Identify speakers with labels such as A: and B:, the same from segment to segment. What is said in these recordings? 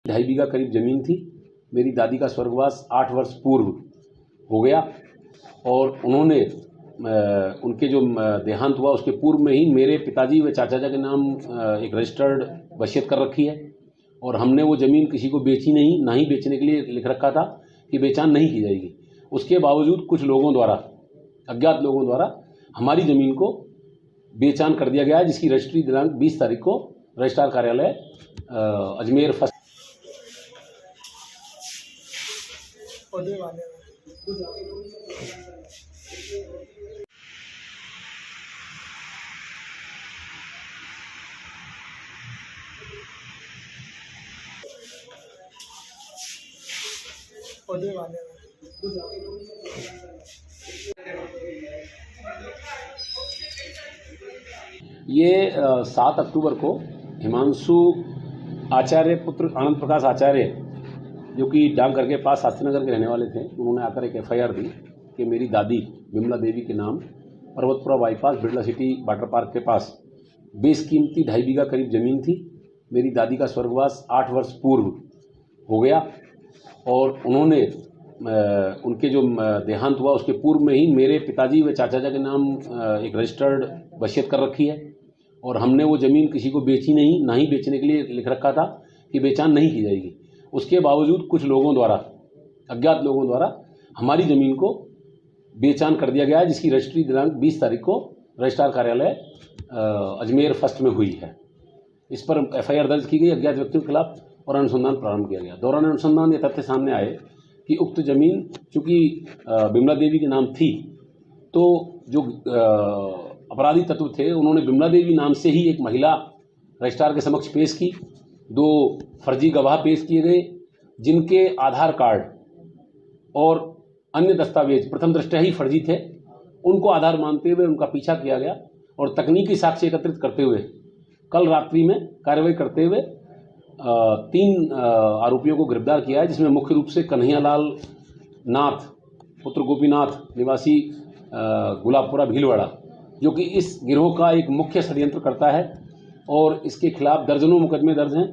A: 2.5 बीघा करीब ज़मीन थी। मेरी दादी का स्वर्गवास 8 वर्ष पूर्व हो गया और उन्होंने उनके जो देहांत हुआ उसके पूर्व में ही मेरे पिताजी व चाचा के नाम एक रजिस्टर्ड वसीयत कर रखी है और हमने वो ज़मीन किसी को बेची नहीं, ना ही बेचने के लिए लिख रखा था कि बेचान नहीं की जाएगी। उसके बावजूद कुछ लोगों द्वारा, अज्ञात लोगों द्वारा हमारी ज़मीन को बेचान कर दिया गया है, जिसकी रजिस्ट्री दिनांक 20 तारीख को रजिस्ट्रार कार्यालय अजमेर फर्स्ट ये 7 अक्टूबर को हिमांशु आचार्य पुत्र आनंद प्रकाश आचार्य, जो कि डाकघर के पास शास्त्रीनगर के रहने वाले थे, उन्होंने आकर एक FIR दी कि मेरी दादी विमला देवी के नाम Parbatpura bypass Birla city water park के पास बेशकीमती 2.5 बीघा करीब ज़मीन थी। मेरी दादी का स्वर्गवास 8 वर्ष पूर्व हो गया और उन्होंने उनके जो देहांत हुआ उसके पूर्व में ही मेरे पिताजी व चाचा के नाम एक रजिस्टर्ड वसीयत कर रखी है और हमने वो ज़मीन किसी को बेची नहीं, ना ही बेचने के लिए लिख रखा था कि बेचान नहीं की जाएगी। उसके बावजूद कुछ लोगों द्वारा, अज्ञात लोगों द्वारा हमारी ज़मीन को बेचान कर दिया गया है, जिसकी रजिस्ट्री दिनांक 20 तारीख को रजिस्ट्रार कार्यालय अजमेर फर्स्ट में हुई है। इस पर FIR दर्ज की गई अज्ञात व्यक्तियों के खिलाफ और अनुसंधान प्रारंभ किया गया। दौरान अनुसंधान ये तथ्य सामने आए कि उक्त ज़मीन चूँकि विमला देवी के नाम थी, तो जो अपराधी तत्व थे उन्होंने विमला देवी नाम से ही एक महिला रजिस्ट्रार के समक्ष पेश की। 2 फर्जी गवाह पेश किए गए, जिनके आधार कार्ड और अन्य दस्तावेज प्रथम दृष्टया ही फर्जी थे। उनको आधार मानते हुए उनका पीछा किया गया और तकनीकी साक्ष्य एकत्रित करते हुए कल रात्रि में कार्रवाई करते हुए 3 आरोपियों को गिरफ्तार किया है, जिसमें मुख्य रूप से कन्हैयालाल नाथ पुत्र गोपीनाथ निवासी गुलाबपुरा भीलवाड़ा, जो कि इस गिरोह का एक मुख्य षड्यंत्रकर्ता है और इसके खिलाफ दर्जनों मुकदमे दर्ज हैं,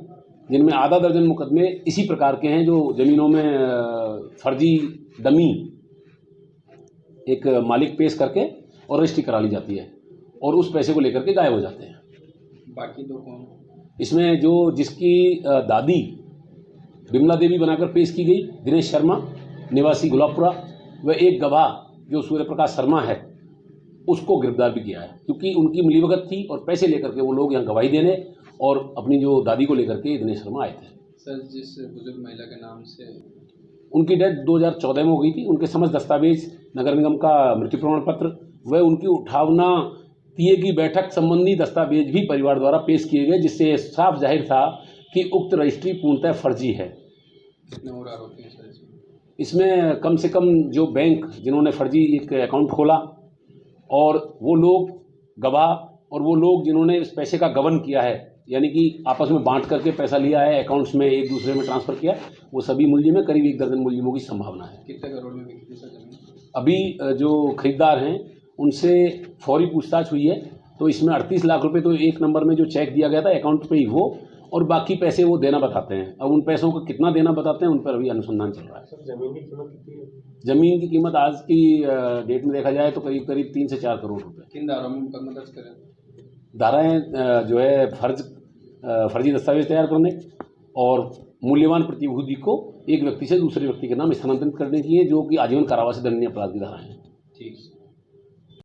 A: जिनमें आधा दर्जन मुकदमे इसी प्रकार के हैं जो ज़मीनों में फर्जी डमी एक मालिक पेश करके और रजिस्ट्री करा ली जाती है और उस पैसे को लेकर के गायब हो जाते हैं।
B: बाकी 2 कौन?
A: इसमें जिसकी दादी विमला देवी बनाकर पेश की गई, दिनेश शर्मा निवासी गुलाबपुरा, व एक गवाह जो सूर्य प्रकाश शर्मा है, उसको गिरफ्तार भी किया है, क्योंकि उनकी मिलीभगत थी और पैसे लेकर के वो लोग यहाँ गवाही देने और अपनी जो दादी को लेकर के दिनेश शर्मा आए थे।
B: सर, जिस बुजुर्ग महिला के नाम से
A: उनकी डेथ 2014 में हो गई थी। उनके समस्त दस्तावेज, नगर निगम का मृत्यु प्रमाण पत्र व उनकी उठावना तिये की बैठक संबंधी दस्तावेज भी परिवार द्वारा पेश किए गए, जिससे साफ जाहिर था कि उक्त रजिस्ट्री पूर्णतः फर्जी है।
B: कितने और आरोपी हैं सर
A: इसमें कम से कम जो बैंक जिन्होंने फर्जी एक अकाउंट खोला और वो लोग गवाह और वो लोग जिन्होंने इस पैसे का गबन किया है, यानी कि आपस में बांट करके पैसा लिया है, अकाउंट्स में एक दूसरे में ट्रांसफ़र किया, वो सभी मुलजिम है। करीब 1 दर्जन मुलजिमों की संभावना है।
B: कितने करोड़ में बिकी थी सर ज़मीन?
A: अभी जो खरीदार हैं उनसे फौरी पूछताछ हुई है, तो इसमें 38 लाख रुपए तो एक नंबर में जो चेक दिया गया था अकाउंट पे ही वो, और बाकी पैसे वो देना बताते हैं। अब उन पैसों को कितना देना बताते हैं उन पर अभी अनुसंधान चल रहा है।
C: सर, ज़मीन की कीमत कितनी है?
A: ज़मीन की कीमत आज की डेट में देखा जाए तो करीब 3 से 4 करोड़ रुपए।
B: किन धाराओं में मुकदमा दर्ज करें?
A: धाराएं जो है फर्जी दस्तावेज तैयार करने और मूल्यवान प्रतिभूति को एक व्यक्ति से दूसरे व्यक्ति के नाम स्थानांतरित करने की है, जो कि आजीवन कारावास से दंडनीय अपराध की धारा है।
B: ठीक।